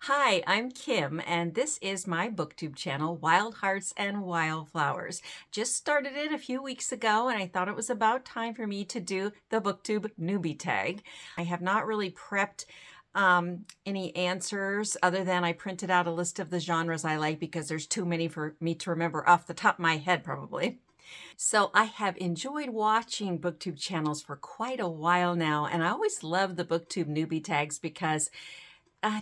Hi, I'm Kim, and this is my BookTube channel, Wild Hearts and Wildflowers. Just started it a few weeks ago, and I thought it was about time for me to do the BookTube Newbie Tag. I have not really prepped any answers other than I printed out a list of the genres I like because there's too many for me to remember off the top of my head, probably. So I have enjoyed watching BookTube channels for quite a while now, and I always love the BookTube Newbie Tags because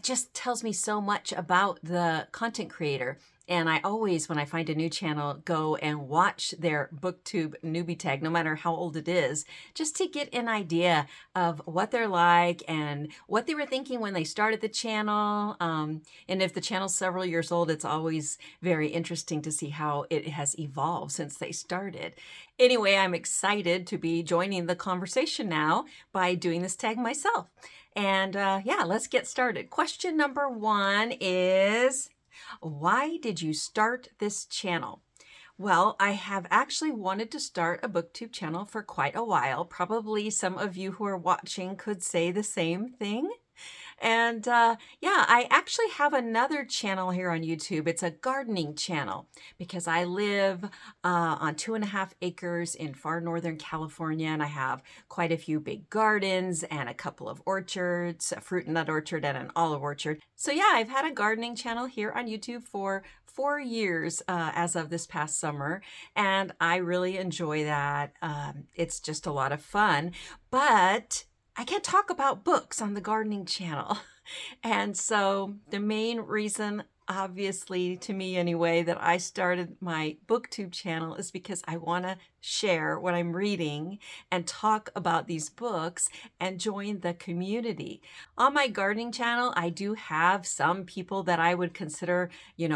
just tells me so much about the content creator. And I always, when I find a new channel, go and watch their BookTube newbie tag, no matter how old it is, just to get an idea of what they're like and what they were thinking when they started the channel. And if the channel's several years old, it's always very interesting to see how it has evolved since they started. Anyway, I'm excited to be joining the conversation now by doing this tag myself. And yeah, let's get started. Question number 1 is, why did you start this channel? Well, I have actually wanted to start a BookTube channel for quite a while. Probably some of you who are watching could say the same thing. And yeah, I actually have another channel here on YouTube. It's a gardening channel because I live on 2.5 acres in far northern California, and I have quite a few big gardens and a couple of orchards, a fruit and nut orchard and an olive orchard. So yeah, I've had a gardening channel here on YouTube for 4 years as of this past summer, and I really enjoy that. It's just a lot of fun, but I can't talk about books on the gardening channel. And so the main reason, obviously to me anyway, that I started my BookTube channel is because I want to share what I'm reading and talk about these books and join the community. On my gardening channel, I do have some people that I would consider,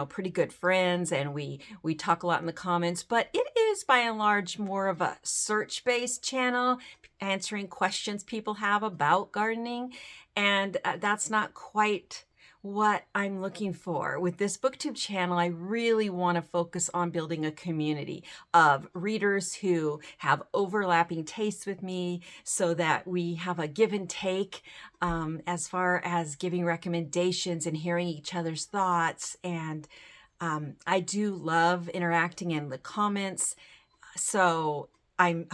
pretty good friends, and we talk a lot in the comments, but it is by and large more of a search-based channel, answering questions people have about gardening, and that's not quite what I'm looking for. With this BookTube channel, I really want to focus on building a community of readers who have overlapping tastes with me so that we have a give and take as far as giving recommendations and hearing each other's thoughts. And I do love interacting in the comments. So I'm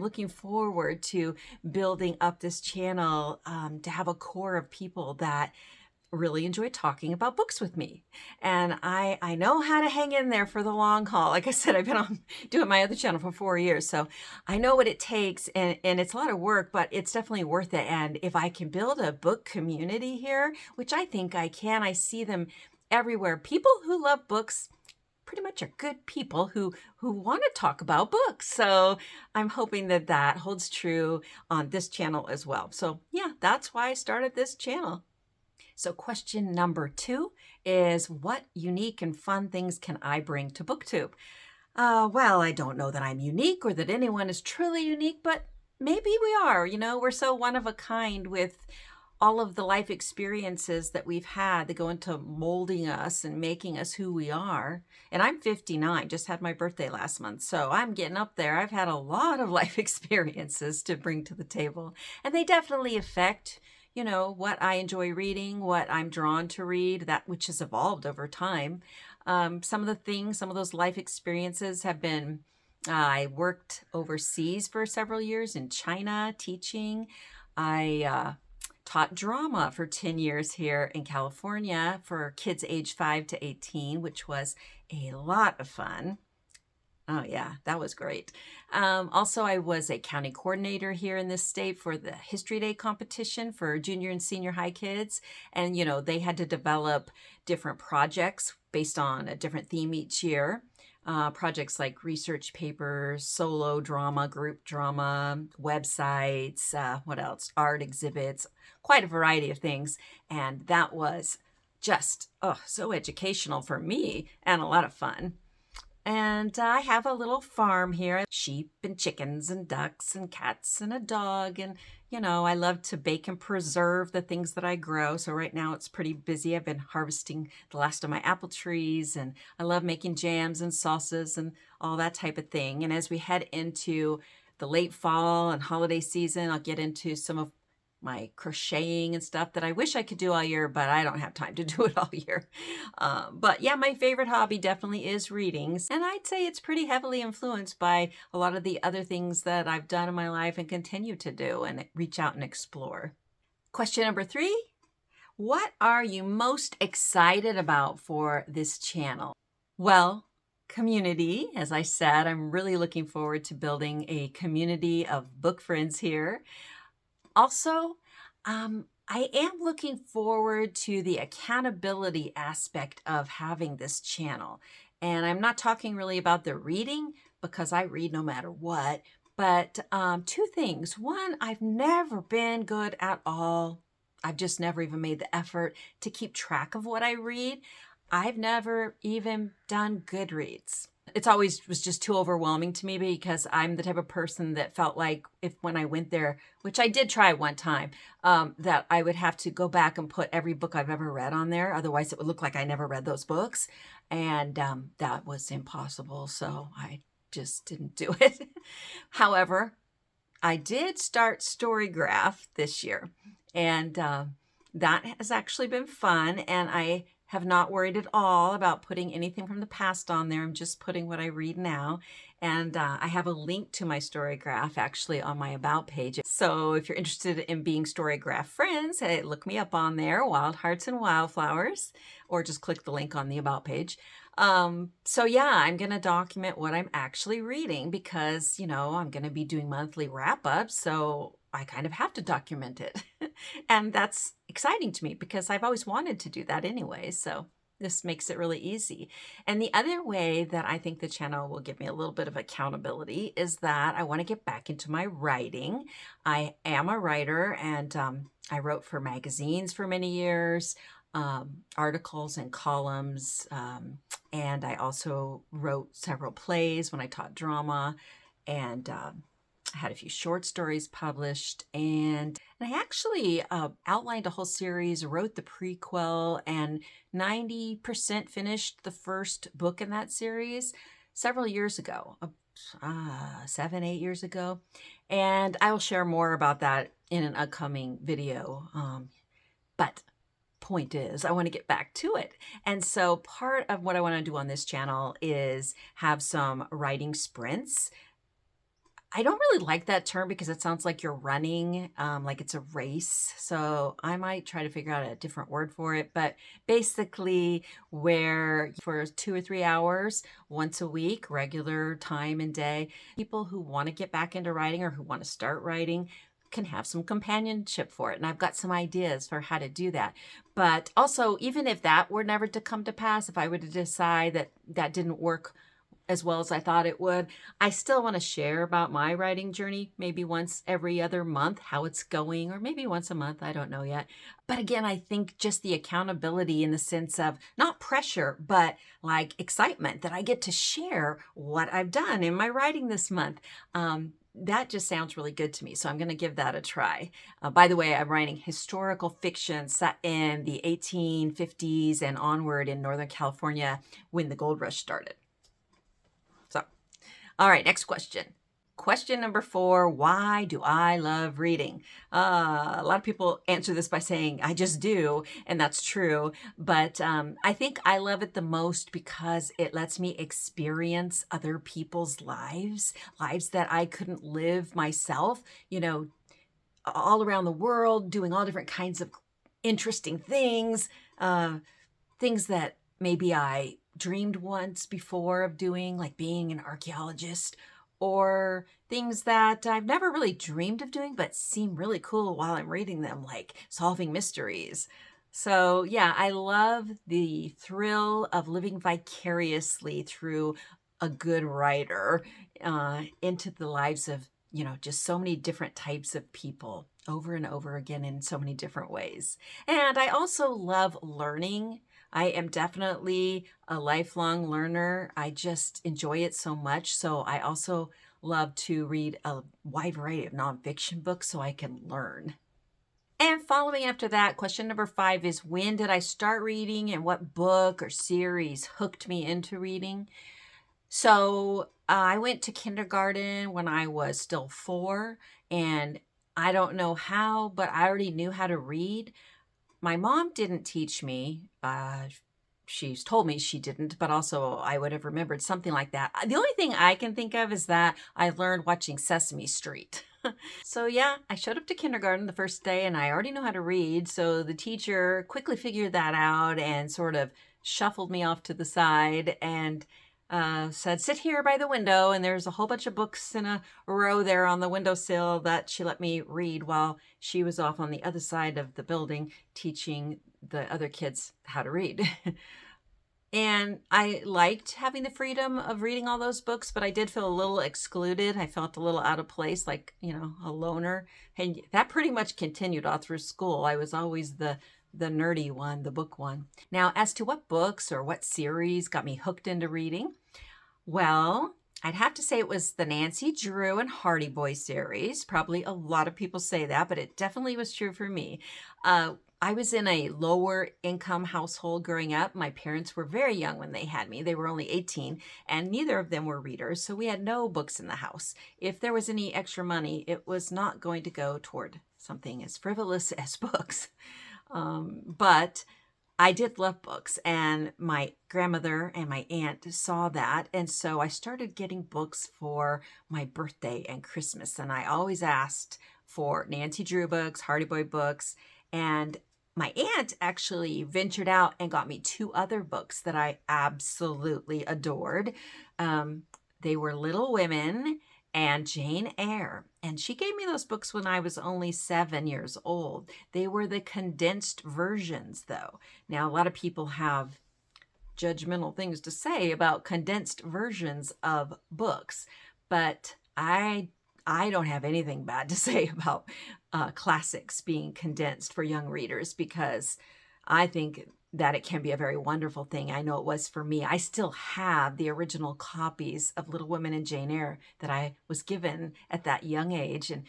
looking forward to building up this channel to have a core of people that really enjoy talking about books with me. And I know how to hang in there for the long haul. Like I said, I've been doing my other channel for 4 years, so I know what it takes, and it's a lot of work, but it's definitely worth it. And if I can build a book community here, which I think I can, I see them everywhere. People who love books pretty much are good people who want to talk about books. So I'm hoping that that holds true on this channel as well. So yeah, that's why I started this channel. So question number 2 is, what unique and fun things can I bring to BookTube? Well, I don't know that I'm unique or that anyone is truly unique, but maybe we are. We're so one of a kind with all of the life experiences that we've had that go into molding us and making us who we are. And I'm 59, just had my birthday last month, so I'm getting up there. I've had a lot of life experiences to bring to the table, and they definitely affect, what I enjoy reading, what I'm drawn to read, that which has evolved over time. Some of those life experiences have been, I worked overseas for several years in China teaching. I taught drama for 10 years here in California for kids age 5 to 18, which was a lot of fun. Oh yeah, that was great. Also, I was a county coordinator here in this state for the History Day competition for junior and senior high kids. And, they had to develop different projects based on a different theme each year. Projects like research papers, solo drama, group drama, websites, what else? Art exhibits, quite a variety of things. And that was just, so educational for me and a lot of fun. And I have a little farm here, sheep and chickens and ducks and cats and a dog. And, I love to bake and preserve the things that I grow. So right now it's pretty busy. I've been harvesting the last of my apple trees, and I love making jams and sauces and all that type of thing. And as we head into the late fall and holiday season, I'll get into some of my crocheting and stuff that I wish I could do all year, but I don't have time to do it all year. But yeah, my favorite hobby definitely is reading. And I'd say it's pretty heavily influenced by a lot of the other things that I've done in my life and continue to do and reach out and explore. Question number 3. What are you most excited about for this channel? Well, community. As I said, I'm really looking forward to building a community of book friends here. Also, I am looking forward to the accountability aspect of having this channel. And I'm not talking really about the reading, because I read no matter what, but 2 things. One, I've never been good at all. I've just never even made the effort to keep track of what I read. I've never even done Goodreads. It's always was just too overwhelming to me, because I'm the type of person that felt like when I went there, which I did try one time, that I would have to go back and put every book I've ever read on there. Otherwise, it would look like I never read those books. And that was impossible. So I just didn't do it. However, I did start Storygraph this year. And that has actually been fun. And I have not worried at all about putting anything from the past on there. I'm just putting what I read now. And I have a link to my Storygraph actually on my About page. So if you're interested in being Storygraph friends, hey, look me up on there, Wild Hearts and Wildflowers, or just click the link on the About page. So yeah, I'm going to document what I'm actually reading, because, I'm going to be doing monthly wrap-ups. So I kind of have to document it. And that's exciting to me, because I've always wanted to do that anyway. So this makes it really easy. And the other way that I think the channel will give me a little bit of accountability is that I want to get back into my writing. I am a writer, and I wrote for magazines for many years, articles and columns. And I also wrote several plays when I taught drama, and I had a few short stories published, and I actually outlined a whole series, wrote the prequel, and 90% finished the first book in that series several years ago, 7, 8 years ago. And I will share more about that in an upcoming video. But point is, I want to get back to it. And so part of what I want to do on this channel is have some writing sprints. I don't really like that term, because it sounds like you're running, like it's a race. So I might try to figure out a different word for it. But basically, where for 2 or 3 hours, once a week, regular time and day, people who want to get back into writing or who want to start writing can have some companionship for it. And I've got some ideas for how to do that. But also, even if that were never to come to pass, if I were to decide that that didn't work as well as I thought it would, I still want to share about my writing journey, maybe once every other month, how it's going, or maybe once a month, I don't know yet. But again, I think just the accountability in the sense of not pressure, but like excitement that I get to share what I've done in my writing this month. That just sounds really good to me. So I'm going to give that a try. By the way, I'm writing historical fiction set in the 1850s and onward in Northern California when the gold rush started. So, all right, next question. Question number 4, why do I love reading? A lot of people answer this by saying, I just do, and that's true. But I think I love it the most because it lets me experience other people's lives that I couldn't live myself, all around the world, doing all different kinds of interesting things, things that maybe I dreamed once before of doing, like being an archaeologist, or things that I've never really dreamed of doing, but seem really cool while I'm reading them, like solving mysteries. So yeah, I love the thrill of living vicariously through a good writer into the lives of, just so many different types of people over and over again in so many different ways. And I also love learning. I am definitely a lifelong learner. I just enjoy it so much. So I also love to read a wide variety of nonfiction books so I can learn. And following after that, question number 5 is, when did I start reading and what book or series hooked me into reading? So I went to kindergarten when I was still 4, and I don't know how, but I already knew how to read. My mom didn't teach me. She's told me she didn't, but also I would have remembered something like that. The only thing I can think of is that I learned watching Sesame Street. So yeah, I showed up to kindergarten the first day and I already know how to read. So the teacher quickly figured that out and sort of shuffled me off to the side and said, sit here by the window. And there's a whole bunch of books in a row there on the windowsill that she let me read while she was off on the other side of the building teaching the other kids how to read. And I liked having the freedom of reading all those books, but I did feel a little excluded. I felt a little out of place, like, a loner. And that pretty much continued all through school. I was always the nerdy one, the book one. Now, as to what books or what series got me hooked into reading, well, I'd have to say it was the Nancy Drew and Hardy Boy series. Probably a lot of people say that, but it definitely was true for me. I was in a lower income household growing up. My parents were very young when they had me. They were only 18 and neither of them were readers. So we had no books in the house. If there was any extra money, it was not going to go toward something as frivolous as books. But I did love books and my grandmother and my aunt saw that. And so I started getting books for my birthday and Christmas. And I always asked for Nancy Drew books, Hardy Boy books, and my aunt actually ventured out and got me 2 other books that I absolutely adored. They were Little Women and Jane Eyre. And she gave me those books when I was only 7 years old. They were the condensed versions, though. Now, a lot of people have judgmental things to say about condensed versions of books, but I don't have anything bad to say about classics being condensed for young readers because I think that it can be a very wonderful thing. I know it was for me. I still have the original copies of Little Women and Jane Eyre that I was given at that young age, and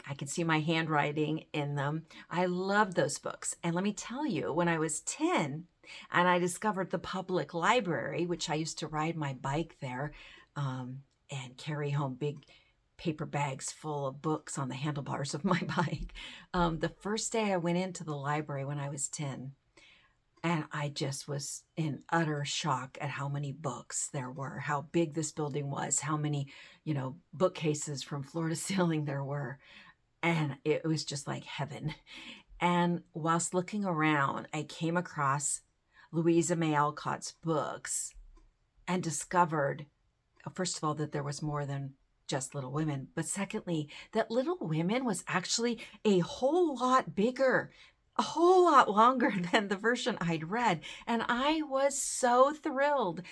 I can see my handwriting in them. I love those books. And let me tell you, when I was 10 and I discovered the public library, which I used to ride my bike there and carry home big paper bags full of books on the handlebars of my bike. The first day I went into the library when I was 10, and I just was in utter shock at how many books there were, how big this building was, how many, bookcases from floor to ceiling there were. And it was just like heaven. And whilst looking around, I came across Louisa May Alcott's books and discovered, first of all, that there was more than just Little Women, but secondly, that Little Women was actually a whole lot bigger, a whole lot longer than the version I'd read. And I was so thrilled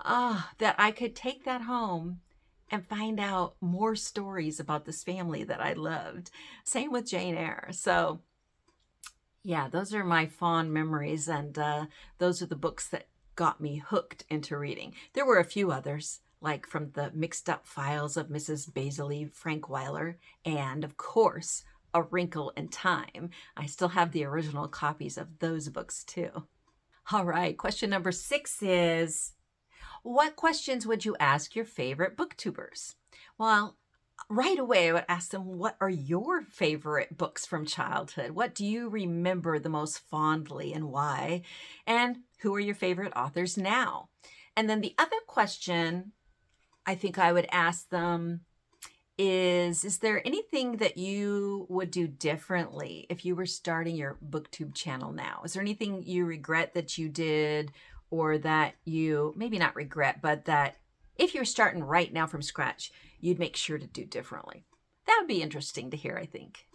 that I could take that home and find out more stories about this family that I loved. Same with Jane Eyre. So yeah, those are my fond memories. And those are the books that got me hooked into reading. There were a few others, like from the Mixed Up Files of Mrs. Baisley Frankweiler, and of course, A Wrinkle in Time. I still have the original copies of those books too. All right, question number 6 is, what questions would you ask your favorite booktubers? Well, right away I would ask them, what are your favorite books from childhood? What do you remember the most fondly and why? And who are your favorite authors now? And then the other question I think I would ask them is there anything that you would do differently if you were starting your BookTube channel now? Is there anything you regret that you did, or that you, maybe not regret, but that if you were starting right now from scratch, you'd make sure to do differently? That would be interesting to hear, I think.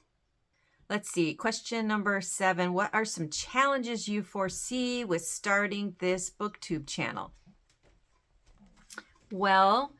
Let's see, question number 7. What are some challenges you foresee with starting this BookTube channel? Well,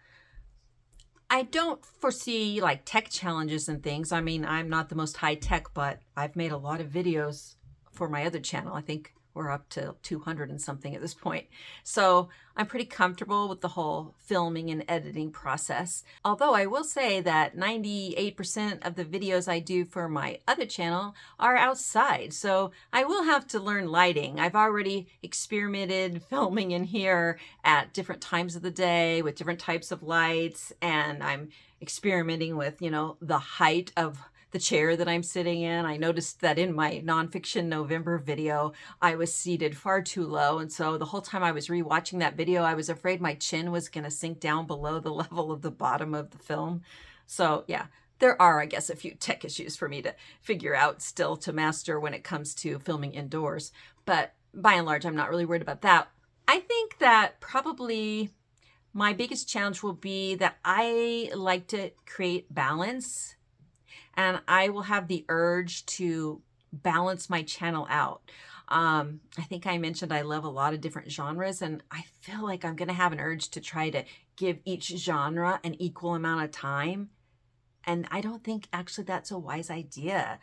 I don't foresee like tech challenges and things. I mean, I'm not the most high tech, but I've made a lot of videos for my other channel. I think we're up to 200 and something at this point. So I'm pretty comfortable with the whole filming and editing process. Although I will say that 98% of the videos I do for my other channel are outside. So I will have to learn lighting. I've already experimented filming in here at different times of the day with different types of lights. And I'm experimenting with, the height of the chair that I'm sitting in. I noticed that in my nonfiction November video, I was seated far too low. And so the whole time I was rewatching that video, I was afraid my chin was going to sink down below the level of the bottom of the film. So yeah, there are, I guess, a few tech issues for me to figure out still to master when it comes to filming indoors. But by and large, I'm not really worried about that. I think that probably my biggest challenge will be that I like to create balance, and I will have the urge to balance my channel out. I think I mentioned I love a lot of different genres, and I feel like I'm going to have an urge to try to give each genre an equal amount of time. And I don't think actually that's a wise idea.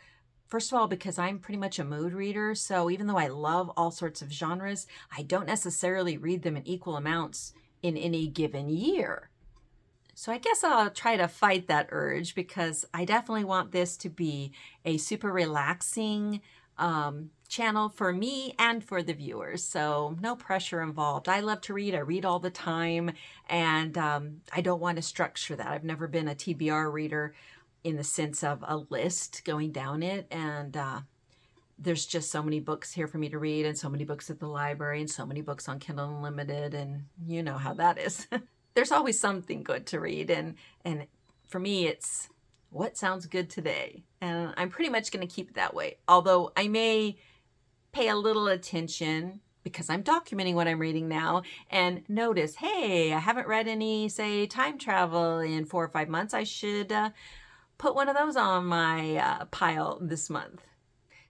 First of all, because I'm pretty much a mood reader, so even though I love all sorts of genres, I don't necessarily read them in equal amounts in any given year. So I guess I'll try to fight that urge, because I definitely want this to be a super relaxing channel for me and for the viewers. So no pressure involved. I love to read. I read all the time, and I don't want to structure that. I've never been a TBR reader in the sense of a list going down it. And there's just so many books here for me to read, and so many books at the library, and so many books on Kindle Unlimited, and you know how that is. There's always something good to read, and for me, it's what sounds good today. And I'm pretty much going to keep it that way. Although I may pay a little attention, because I'm documenting what I'm reading now, and notice, hey, I haven't read any, say, time travel in 4 or 5 months. I should put one of those on my pile this month.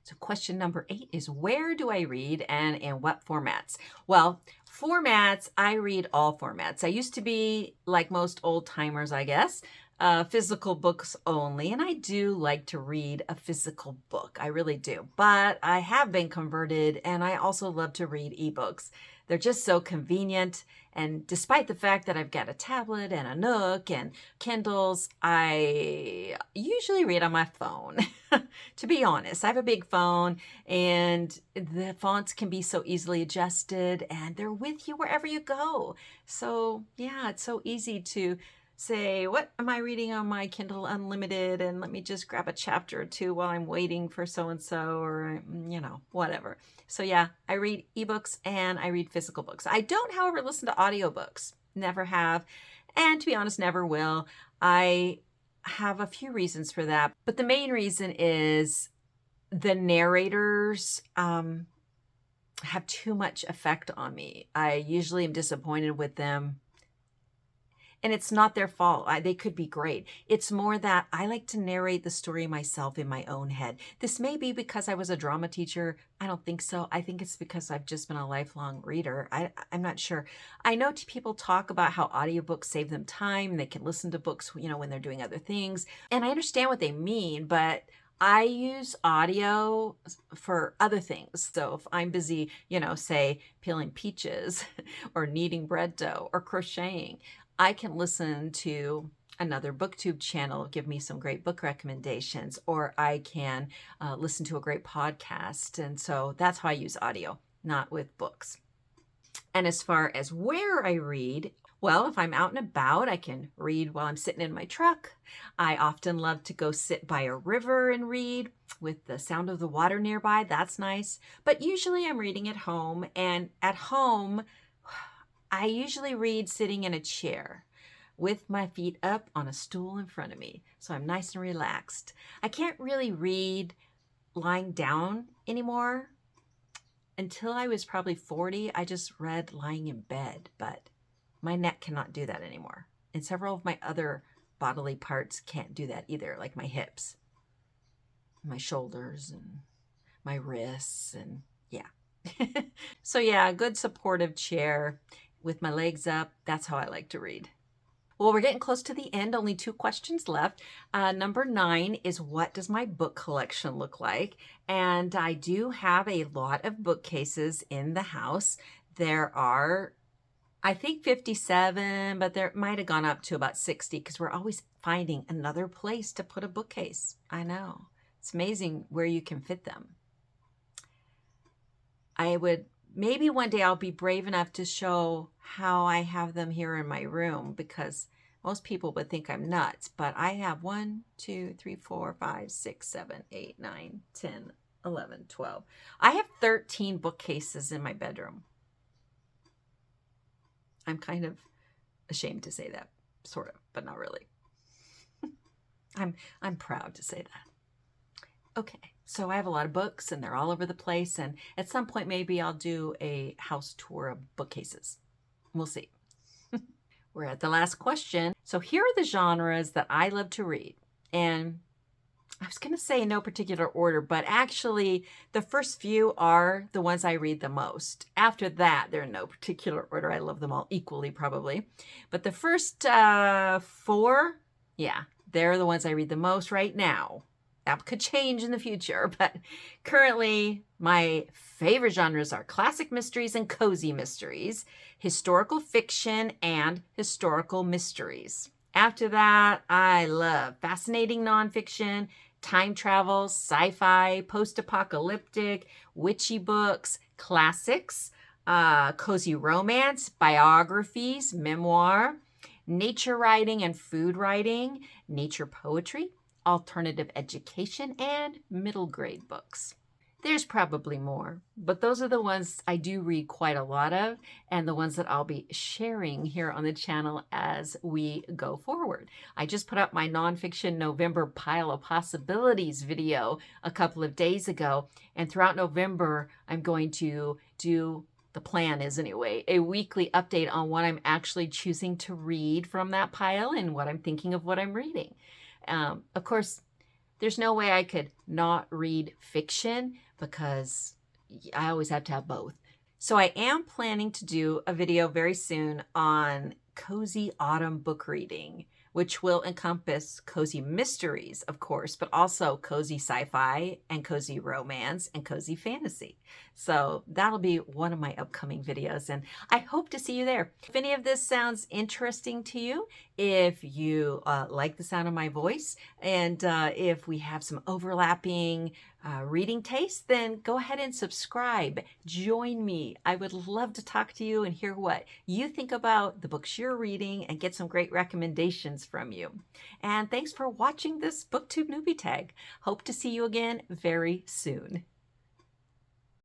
So question number 8 is, where do I read and in what formats? Well, formats, I read all formats. I used to be, like most old timers, I guess, physical books only. And I do like to read a physical book. I really do. But I have been converted, and I also love to read ebooks. They're just so convenient. And despite the fact that I've got a tablet and a Nook and Kindles, I usually read on my phone. To be honest, I have a big phone, and the fonts can be so easily adjusted, and they're with you wherever you go. So yeah, it's so easy to say, what am I reading on my Kindle Unlimited? And let me just grab a chapter or two while I'm waiting for so-and-so, or, you know, whatever. So yeah, I read ebooks and I read physical books. I don't, however, listen to audiobooks. Never have. And to be honest, never will. I have a few reasons for that. But the main reason is the narrators have too much effect on me. I usually am disappointed with them. And it's not their fault. They could be great. It's more that I like to narrate the story myself in my own head. This may be because I was a drama teacher. I don't think so. I think it's because I've just been a lifelong reader. I'm not sure. I know people talk about how audiobooks save them time, and they can listen to books, you know, when they're doing other things. And I understand what they mean, but I use audio for other things. So if I'm busy, you know, say peeling peaches or kneading bread dough or crocheting, I can listen to another BookTube channel give me some great book recommendations, or I can listen to a great podcast. And so that's how I use audio, not with books. And as far as where I read, well, if I'm out and about, I can read while I'm sitting in my truck. I often love to go sit by a river and read with the sound of the water nearby. That's nice. But usually I'm reading at home, and at home, I usually read sitting in a chair with my feet up on a stool in front of me, so I'm nice and relaxed. I can't really read lying down anymore. Until I was probably 40, I just read lying in bed, but my neck cannot do that anymore. And several of my other bodily parts can't do that either, like my hips, my shoulders, and my wrists, and yeah. So yeah, a good supportive chair with my legs up. That's how I like to read. Well, we're getting close to the end. Only 2 questions left. Number 9 is, what does my book collection look like? And I do have a lot of bookcases in the house. There are, I think, 57, but there might have gone up to about 60, because we're always finding another place to put a bookcase. I know. It's amazing where you can fit them. Maybe one day I'll be brave enough to show how I have them here in my room, because Most people would think I'm nuts, but I have 1, 2, 3, 4, 5, 6, 7, 8, 9, 10, 11, 12. I have 13 bookcases in my bedroom. I'm kind of ashamed to say that, sort of, but not really. I'm proud to say that. Okay, so I have a lot of books and they're all over the place, and at some point maybe I'll do a house tour of bookcases. We'll see. We're at the last question. So here are the genres that I love to read. And I was going to say in no particular order, but actually the first few are the ones I read the most. After that, they're in no particular order. I love them all equally, probably. But the first 4, yeah, they're the ones I read the most right now. That could change in the future, but currently my favorite genres are classic mysteries and cozy mysteries, historical fiction, and historical mysteries. After that, I love fascinating nonfiction, time travel, sci-fi, post-apocalyptic, witchy books, classics, cozy romance, biographies, memoir, nature writing and food writing, nature poetry, alternative education, and middle grade books. There's probably more, but those are the ones I do read quite a lot of, and the ones that I'll be sharing here on the channel as we go forward. I just put up my nonfiction November Pile of Possibilities video a couple of days ago, and throughout November, I'm going to do, the plan is anyway, a weekly update on what I'm actually choosing to read from that pile and what I'm thinking of what I'm reading. Of course, there's no way I could not read fiction because I always have to have both. So I am planning to do a video very soon on cozy autumn book reading, which will encompass cozy mysteries, of course, but also cozy sci-fi and cozy romance and cozy fantasy. So that'll be one of my upcoming videos, and I hope to see you there. If any of this sounds interesting to you, if you like the sound of my voice, and if we have some overlapping reading tastes, then go ahead and subscribe. Join me. I would love to talk to you and hear what you think about the books you're reading and get some great recommendations from you. And thanks for watching this BookTube Newbie Tag. Hope to see you again very soon.